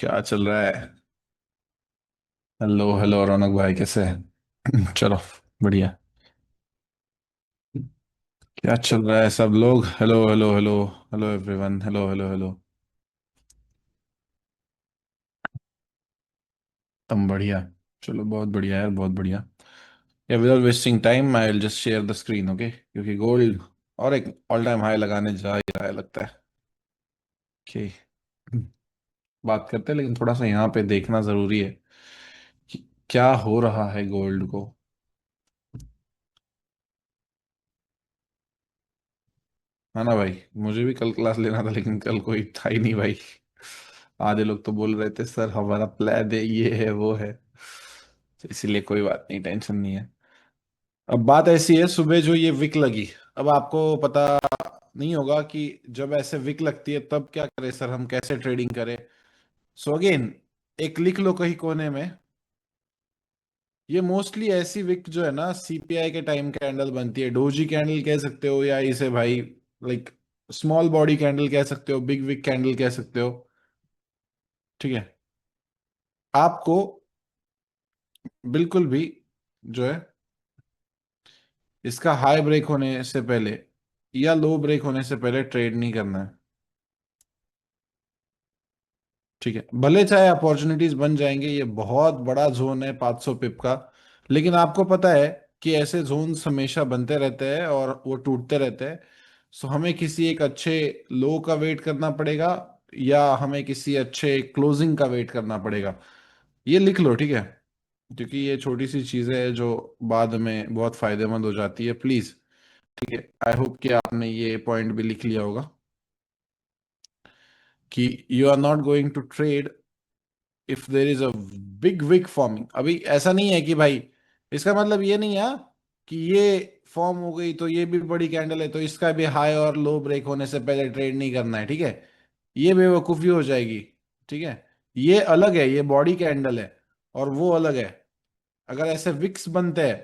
क्या चल रहा है? हेलो हेलो रौनक भाई, कैसे हैं? चलो, बढ़िया। क्या चल रहा है सब लोग? Hello hello hello. Hello everyone, hello hello hello. तुम बढ़िया। चलो, बहुत बढ़िया यार, बहुत बढ़िया। या without wasting time I will just share the screen, okay? क्योंकि गोल्ड और एक ऑल टाइम हाई लगाने जा ही रहा है लगता है। ओके, बात करते हैं, लेकिन थोड़ा सा यहाँ पे देखना जरूरी है कि क्या हो रहा है गोल्ड को। है ना भाई? मुझे भी कल क्लास लेना था, लेकिन कल कोई था ही नहीं भाई। आधे लोग तो बोल रहे थे सर हमारा प्लान है, ये है वो है। तो इसीलिए कोई बात नहीं, टेंशन नहीं है। अब बात ऐसी है, सुबह जो ये विक लगी, अब आपको पता नहीं होगा कि जब ऐसे विक लगती है तब क्या करें सर, हम कैसे ट्रेडिंग करें। सो अगेन, एक लिख लो कहीं कोने में। ये मोस्टली ऐसी विक जो है ना, सीपीआई के टाइम कैंडल बनती है, डोजी कैंडल कह सकते हो, या इसे भाई लाइक स्मॉल बॉडी कैंडल कह सकते हो, बिग विक कैंडल कह सकते हो। ठीक है? आपको बिल्कुल भी जो है, इसका हाई ब्रेक होने से पहले या लो ब्रेक होने से पहले ट्रेड नहीं करना है। ठीक है? भले चाहे अपॉर्चुनिटीज बन जाएंगे, ये बहुत बड़ा जोन है 500 पिप का, लेकिन आपको पता है कि ऐसे जोन्स हमेशा बनते रहते हैं और वो टूटते रहते हैं। सो हमें किसी एक अच्छे लो का वेट करना पड़ेगा, या हमें किसी अच्छे क्लोजिंग का वेट करना पड़ेगा। ये लिख लो, ठीक है? क्योंकि ये छोटी सी चीजें हैं जो बाद में बहुत फायदेमंद हो जाती है, प्लीज। ठीक है? आई होप कि आपने ये पॉइंट भी लिख लिया होगा कि you are not going to trade if there is a big wick forming. अभी ऐसा नहीं है कि भाई, इसका मतलब ये नहीं है कि ये फॉर्म हो गई तो ये भी बड़ी कैंडल है तो इसका भी हाई और लो ब्रेक होने से पहले ट्रेड नहीं करना है। ठीक है? ये बेवकूफी हो जाएगी। ठीक है? ये अलग है, ये बॉडी कैंडल है, और वो अलग है। अगर ऐसे विक्स बनते हैं,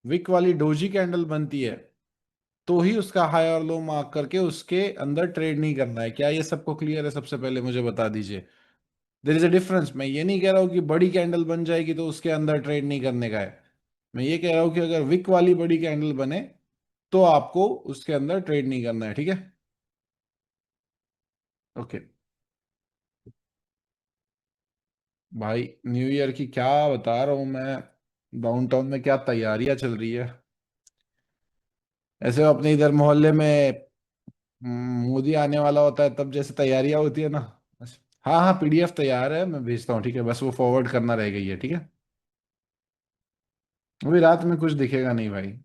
विक वाली डोजी कैंडल बनती है, तो ही उसका हाई और लो मार्क करके उसके अंदर ट्रेड नहीं करना है। क्या ये सबको क्लियर है? सबसे पहले मुझे बता दीजिए। देर इज अ डिफरेंस। मैं ये नहीं कह रहा हूँ कि बड़ी कैंडल बन जाएगी तो उसके अंदर ट्रेड नहीं करने का है। मैं ये कह रहा हूँ कि अगर विक वाली बड़ी कैंडल बने तो आपको उसके अंदर ट्रेड नहीं करना है। ठीक है? ओके भाई, न्यू ईयर की क्या बता रहा हूँ मैं। डाउनटाउन में क्या तैयारियां चल रही है। ऐसे अपने इधर मोहल्ले में मोदी आने वाला होता है तब जैसे तैयारियां होती है ना, बस। हाँ हाँ, पीडीएफ तैयार है, मैं भेजता हूँ। ठीक है? बस वो फॉरवर्ड करना रह गई है। ठीक है? अभी रात में कुछ दिखेगा नहीं भाई।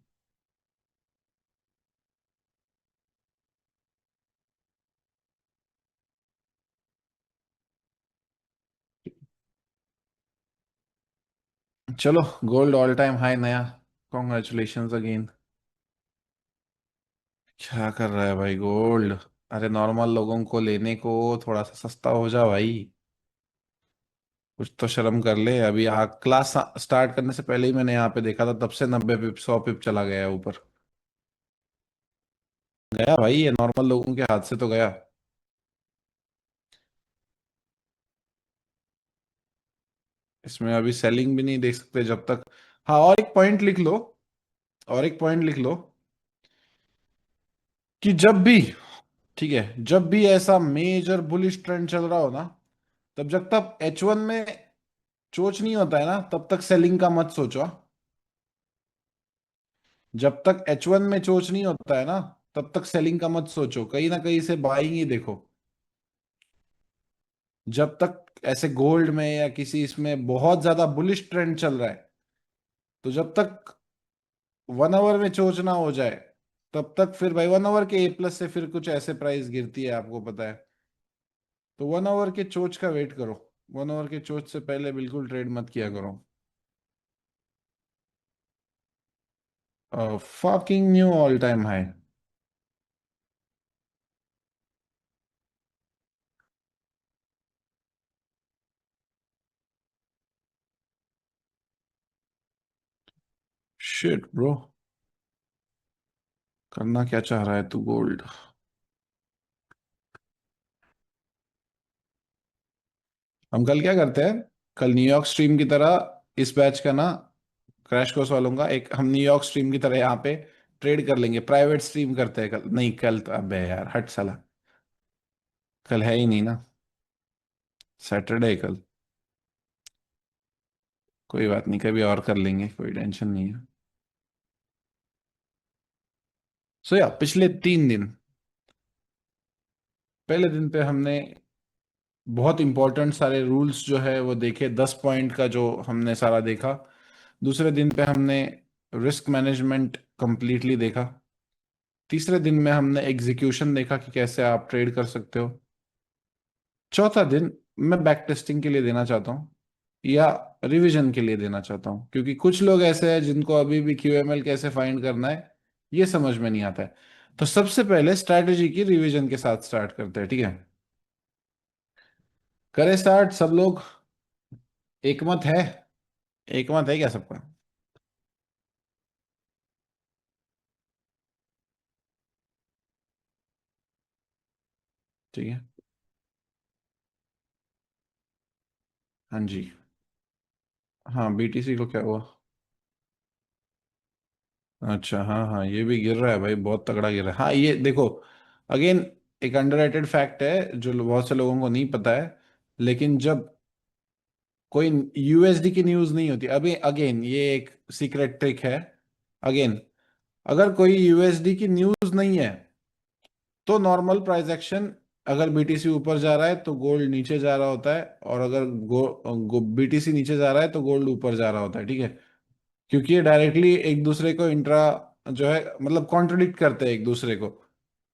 चलो, गोल्ड ऑल टाइम हाई नया। Congratulations again. क्या कर रहा है भाई गोल्ड? अरे नॉर्मल लोगों को लेने को थोड़ा सा सस्ता हो जा भाई। कुछ तो शर्म कर ले। अभी क्लास स्टार्ट करने से पहले ही मैंने यहाँ पे देखा था, तब से 90 पिप 100 पिप चला गया है ऊपर। गया भाई, ये नॉर्मल लोगों के हाथ से तो गया। इसमें अभी सेलिंग भी नहीं देख सकते जब तक। हाँ, और एक पॉइंट लिख लो, और एक पॉइंट लिख लो कि जब भी, ठीक है, जब भी ऐसा मेजर बुलिश ट्रेंड चल रहा हो ना, तब जब तक H1 में चोच नहीं होता है ना, तब तक सेलिंग का मत सोचो। जब तक H1 में चोच नहीं होता है ना, तब तक सेलिंग का मत सोचो, कहीं ना कहीं से बाइंग ही देखो। जब तक ऐसे गोल्ड में या किसी इसमें बहुत ज्यादा बुलिश ट्रेंड चल रहा है, तो जब तक 1 आवर में चोच ना हो जाए, तब तक फिर भाई 1 आवर के A+ से फिर कुछ ऐसे प्राइस गिरती है, आपको पता है। तो 1 आवर के चोच का वेट करो। 1 आवर के चोच से पहले बिल्कुल ट्रेड मत किया करो। Fucking knew all time high. Shit bro, करना क्या चाह रहा है तू गोल्ड? हम कल क्या करते हैं, कल न्यूयॉर्क स्ट्रीम की तरह इस बैच का ना, क्रैश कोर्स वालों का एक, हम न्यूयॉर्क स्ट्रीम की तरह यहाँ पे ट्रेड कर लेंगे, प्राइवेट स्ट्रीम करते हैं कल। नहीं कल तो अबे यार हट साला, कल है ही नहीं ना, सैटरडे है कल। कोई बात नहीं, कभी और कर लेंगे, कोई टेंशन नहीं है। सो या पिछले 3 दिन, पहले दिन पे हमने बहुत इंपॉर्टेंट सारे रूल्स जो है वो देखे, 10 पॉइंट का जो हमने सारा देखा। दूसरे दिन पे हमने रिस्क मैनेजमेंट कंप्लीटली देखा। तीसरे दिन में हमने एग्जीक्यूशन देखा कि कैसे आप ट्रेड कर सकते हो। चौथा दिन मैं बैक टेस्टिंग के लिए देना चाहता हूँ, या रिवीजन के लिए देना चाहता हूँ, क्योंकि कुछ लोग ऐसे हैं जिनको अभी भी क्यूएमएल कैसे फाइंड करना है ये समझ में नहीं आता है। तो सबसे पहले स्ट्रैटेजी की रिवीजन के साथ स्टार्ट करते हैं, ठीक है। करें स्टार्ट सब लोग, एकमत है? एकमत है क्या सबका? ठीक है। हाँ जी। हाँ बीटीसी को क्या हुआ? अच्छा हाँ हाँ, ये भी गिर रहा है भाई, बहुत तगड़ा गिर रहा है। हाँ ये देखो, अगेन एक अंडररेटेड फैक्ट है जो बहुत से लोगों को नहीं पता है, लेकिन जब कोई यूएसडी की न्यूज नहीं होती अभी, अगेन ये एक सीक्रेट ट्रिक है। अगेन अगर कोई यूएसडी की न्यूज नहीं है तो नॉर्मल प्राइस एक्शन, अगर बीटीसी ऊपर जा रहा है तो गोल्ड नीचे जा रहा होता है, और अगर बीटीसी नीचे जा रहा है तो गोल्ड ऊपर जा रहा होता है, ठीक है। क्योंकि ये डायरेक्टली एक दूसरे को इंट्रा जो है मतलब कॉन्ट्रडिक्ट करते हैं एक दूसरे को।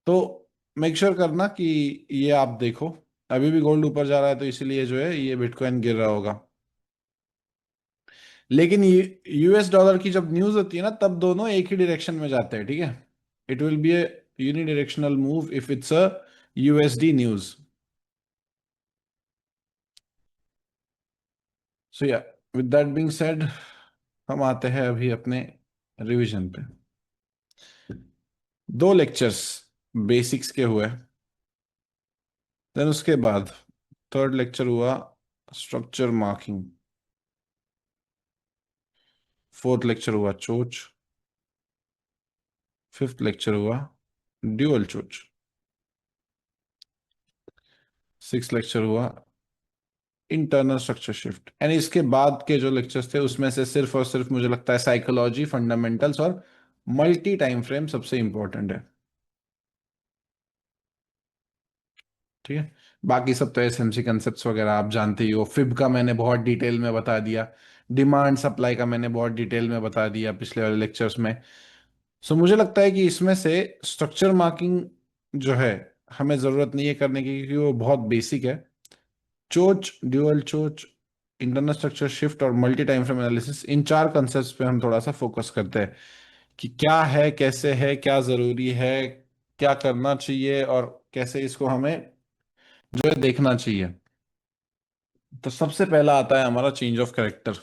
तो मेक श्योर करना कि ये आप देखो, अभी भी गोल्ड ऊपर जा रहा है तो इसीलिए जो है ये बिटकॉइन गिर रहा होगा। लेकिन यूएस डॉलर की जब न्यूज होती है ना तब दोनों एक ही डायरेक्शन में जाते हैं, ठीक है। It will be a unidirectional move if it's a USD news. So yeah, with that being said, हम आते हैं अभी अपने रिवीजन पे। 2 लेक्चर्स बेसिक्स के हुए, देन उसके बाद थर्ड लेक्चर हुआ स्ट्रक्चर मार्किंग, फोर्थ लेक्चर हुआ चोच, फिफ्थ लेक्चर हुआ ड्यूअल चोच, सिक्स लेक्चर हुआ इंटरनल स्ट्रक्चर शिफ्ट। एंड इसके बाद के जो लेक्चर्स थे उसमें से सिर्फ और सिर्फ मुझे लगता है साइकोलॉजी, फंडामेंटल्स और मल्टी टाइम फ्रेम सबसे इंपॉर्टेंट है, ठीक है। बाकी सब तो एसएमसी कंसेप्ट्स वगैरह आप जानते ही हो, फिब का मैंने बहुत डिटेल में बता दिया, डिमांड सप्लाई का मैंने बहुत डिटेल में बता दिया पिछले वाले लेक्चर्स में। सो मुझे लगता है कि इसमें से स्ट्रक्चर मार्किंग जो है हमें ज़रूरत नहीं है करने की, क्योंकि वो बहुत बेसिक है। चोच, ड्यूअल चोच, इंटरनल स्ट्रक्चर शिफ्ट और मल्टी टाइम फ्रेम एनालिसिस, इन 4 कंसेप्ट्स पे हम थोड़ा सा फोकस करते हैं कि क्या है, कैसे है, क्या ज़रूरी है, क्या करना चाहिए, और कैसे इसको हमें जो है देखना चाहिए। तो सबसे पहला आता है हमारा चेंज ऑफ कैरेक्टर।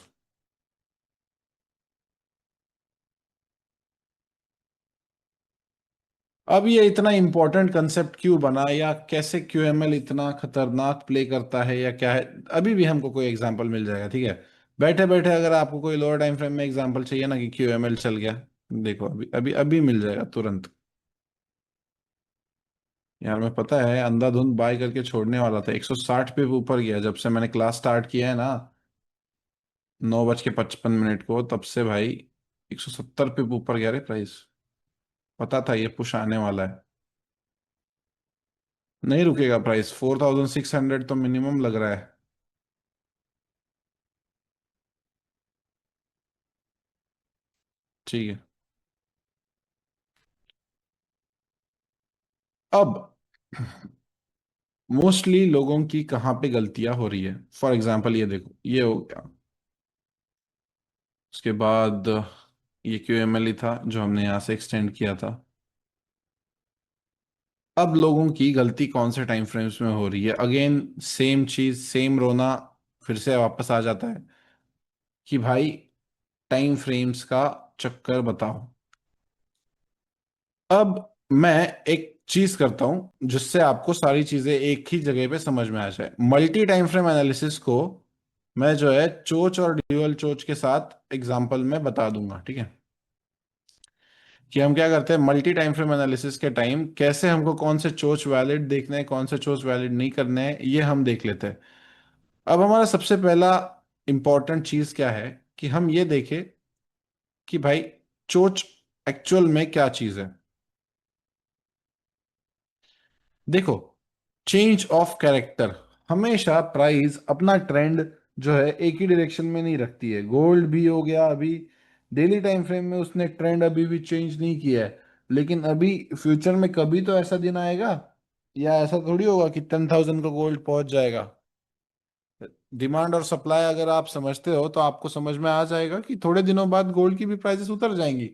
अब ये इतना इंपॉर्टेंट कंसेप्ट क्यों बना, या कैसे क्यूएमएल इतना खतरनाक प्ले करता है, या क्या है, अभी भी हमको कोई एग्जांपल मिल जाएगा, ठीक है। बैठे बैठे अगर आपको कोई लोअर टाइम फ्रेम में एग्जांपल चाहिए ना कि क्यूएमएल चल गया, देखो अभी अभी अभी मिल जाएगा तुरंत। यार मैं पता है अंधाधुंध बाय करके छोड़ने वाला था, 160 पे ऊपर गया जब से मैंने क्लास स्टार्ट किया है ना, 9:55 को, तब से भाई 170 पे ऊपर गया रे प्राइस। पता था ये पुश आने वाला है। नहीं रुकेगा प्राइस, 4600 तो मिनिमम लग रहा है। ठीक है। अब मोस्टली लोगों की कहाँ पे गलतियां हो रही है, फॉर एग्जाम्पल ये देखो, ये हो गया। उसके बाद ये क्यूएमएल ही था जो हमने यहाँ से एक्सटेंड किया था। अब लोगों की गलती कौन से टाइम फ्रेम्स में हो रही है, अगेन सेम चीज, सेम रोना फिर से वापस आ जाता है कि भाई टाइम फ्रेम्स का चक्कर बताओ। अब मैं एक चीज करता हूं जिससे आपको सारी चीजें एक ही जगह पे समझ में आ जाए। मल्टी टाइम फ्रेम एनालिसिस को मैं जो है चोच और ड्यूअल चोच के साथ एग्जांपल में बता दूंगा, ठीक है। कि हम क्या करते हैं मल्टी टाइम फ्रेम एनालिसिस के टाइम, कैसे हमको कौन से चोच वैलिड देखने हैं, कौन से चोच वैलिड नहीं करने हैं, ये हम देख लेते हैं। अब हमारा सबसे पहला इंपॉर्टेंट चीज क्या है कि हम ये देखें कि भाई चोच एक्चुअल में क्या चीज है। देखो, चेंज ऑफ कैरेक्टर, हमेशा प्राइस अपना ट्रेंड जो है एक ही डायरेक्शन में नहीं रखती है। गोल्ड भी हो गया अभी डेली टाइम फ्रेम में, उसने ट्रेंड अभी भी चेंज नहीं किया है। लेकिन अभी फ्यूचर में कभी तो ऐसा दिन आएगा, या ऐसा थोड़ी होगा कि 10,000 का गोल्ड पहुंच जाएगा। डिमांड और सप्लाई अगर आप समझते हो तो आपको समझ में आ जाएगा कि थोड़े दिनों बाद गोल्ड की भी प्राइसेस उतर जाएंगी।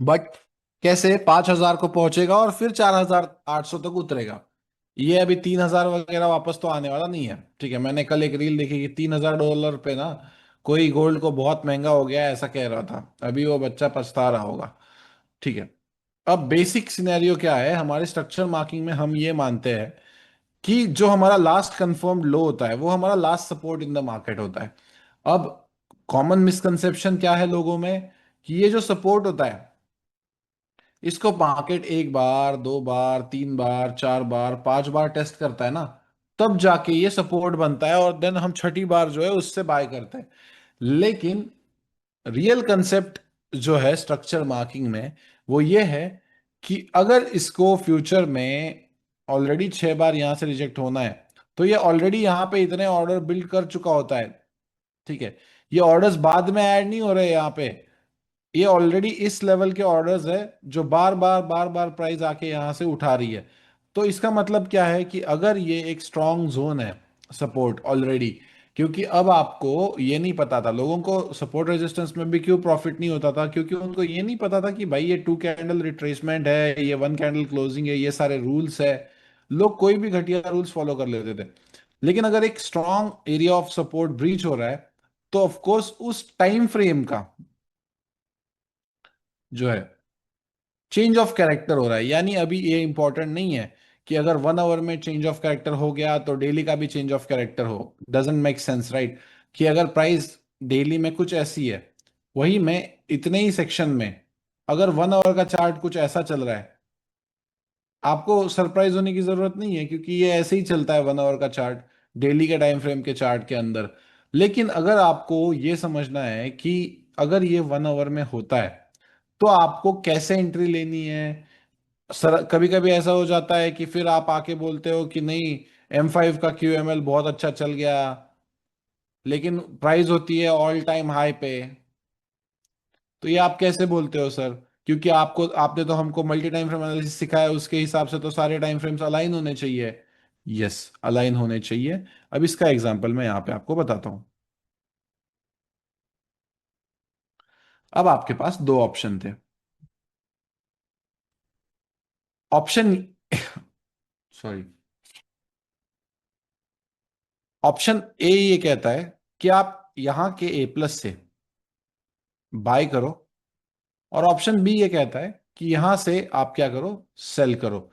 बट कैसे 5,000 को पहुंचेगा और फिर 4,800 तक उतरेगा। ये अभी 3,000 वगैरह वापस तो आने वाला नहीं है, ठीक है। मैंने कल एक रील देखी कि $3,000 पे ना कोई गोल्ड को बहुत महंगा हो गया है, ऐसा कह रहा था। अभी वो बच्चा पछता रहा होगा, ठीक है। अब बेसिक सिनेरियो क्या है, हमारे स्ट्रक्चर मार्किंग में हम ये मानते हैं कि जो हमारा लास्ट कंफर्म्ड लो होता है वो हमारा last support in the market होता है। अब कॉमन मिसकंसेप्शन क्या है लोगों में, कि ये जो सपोर्ट होता है इसको मार्केट एक बार, दो बार, तीन बार, चार बार, पांच बार टेस्ट करता है ना, तब जाके ये सपोर्ट बनता है और देन हम छठी बार जो है उससे बाय करते हैं। लेकिन रियल कंसेप्ट जो है स्ट्रक्चर मार्किंग में वो ये है कि अगर इसको फ्यूचर में ऑलरेडी 6 बार यहां से रिजेक्ट होना है, तो ये ऑलरेडी यहां पे इतने ऑर्डर बिल्ड कर चुका होता है, ठीक है। ये ऑर्डर्स बाद में ऐड नहीं हो रहे यहाँ पे, ये ऑलरेडी इस लेवल के ऑर्डर्स है जो बार बार बार बार प्राइस आके यहां से उठा रही है। तो इसका मतलब क्या है कि अगर ये एक स्ट्रॉन्ग जोन है सपोर्ट ऑलरेडी, क्योंकि अब आपको ये नहीं पता था, लोगों को सपोर्ट रेजिस्टेंस में भी क्यों प्रॉफिट नहीं होता था, क्योंकि उनको ये नहीं पता था कि भाई ये 2 कैंडल रिट्रेसमेंट है, ये 1 कैंडल क्लोजिंग है, ये सारे रूल्स है। लोग कोई भी घटिया रूल्स फॉलो कर लेते थे। लेकिन अगर एक strong area of support breach हो रहा है, तो ऑफकोर्स उस टाइम फ्रेम का जो है चेंज ऑफ कैरेक्टर हो रहा है। यानी अभी ये इंपॉर्टेंट नहीं है कि अगर 1 आवर में चेंज ऑफ कैरेक्टर हो गया तो डेली का भी चेंज ऑफ कैरेक्टर हो। Doesn't make sense, right. कि अगर प्राइस डेली में कुछ ऐसी है, वही मैं इतने ही सेक्शन में अगर 1 आवर का चार्ट कुछ ऐसा चल रहा है, आपको सरप्राइज होने की जरूरत नहीं है, क्योंकि ये ऐसे ही चलता है 1 आवर का चार्ट डेली के टाइम फ्रेम के चार्ट के अंदर। लेकिन अगर आपको ये समझना है कि अगर ये 1 आवर में होता है तो आपको कैसे एंट्री लेनी है। सर कभी कभी ऐसा हो जाता है कि फिर आप आके बोलते हो कि नहीं, M5 का QML बहुत अच्छा चल गया, लेकिन प्राइस होती है ऑल टाइम हाई पे। तो ये आप कैसे बोलते हो सर, क्योंकि आपने तो हमको मल्टी टाइम फ्रेम एनालिसिस सिखाया है, उसके हिसाब से तो सारे टाइम फ्रेम्स अलाइन होने चाहिए। यस, अलाइन होने चाहिए। अब इसका एग्जांपल मैं यहाँ पे आपको बताता हूँ। अब आपके पास दो ऑप्शन थे। ऑप्शन सॉरी, ऑप्शन ए ये कहता है कि आप यहां के A+ से बाय करो, और ऑप्शन बी ये कहता है कि यहां से आप क्या करो, सेल करो।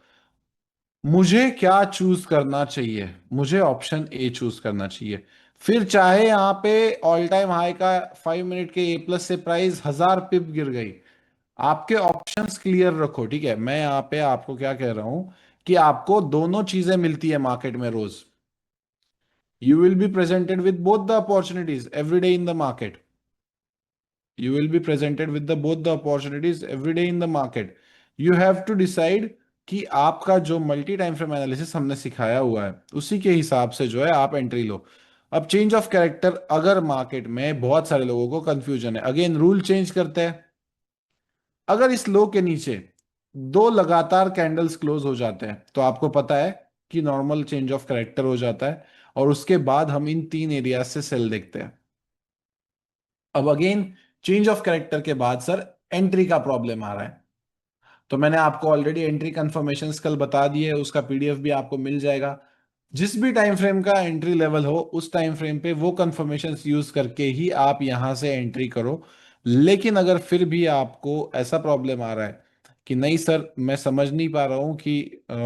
मुझे क्या चूज करना चाहिए, मुझे ऑप्शन ए चूज करना चाहिए। फिर चाहे यहां पे ऑल टाइम हाई का 5 मिनट के A+ से प्राइस 1,000 पिप गिर गई, आपके ऑप्शंस क्लियर रखो, ठीक है। मैं यहाँ पे आपको क्या कह रहा हूं कि आपको दोनों चीजें मिलती है मार्केट में रोज। You will be presented with both the opportunities every day in the market. You will be presented with the both the opportunities every day in the market. You have to decide कि आपका जो multi time frame analysis हमने सिखाया हुआ है उसी के हिसाब से जो है आप एंट्री लो। अब चेंज ऑफ कैरेक्टर, अगर मार्केट में बहुत सारे लोगों को कंफ्यूजन है, अगेन रूल चेंज करते हैं। अगर इस लो के नीचे दो लगातार कैंडल्स क्लोज हो जाते हैं तो आपको पता है कि नॉर्मल चेंज ऑफ कैरेक्टर हो जाता है, और उसके बाद हम इन तीन एरिया से सेल देखते हैं। अब अगेन चेंज ऑफ कैरेक्टर के बाद सर एंट्री का प्रॉब्लम आ रहा है। तो मैंने आपको ऑलरेडी एंट्री कंफर्मेशंस कल बता दिए, उसका PDF भी आपको मिल जाएगा। जिस भी टाइम फ्रेम का एंट्री लेवल हो उस टाइम फ्रेम पे वो कंफर्मेशंस यूज करके ही आप यहां से एंट्री करो। लेकिन अगर फिर भी आपको ऐसा प्रॉब्लम आ रहा है कि नहीं सर मैं समझ नहीं पा रहा हूँ कि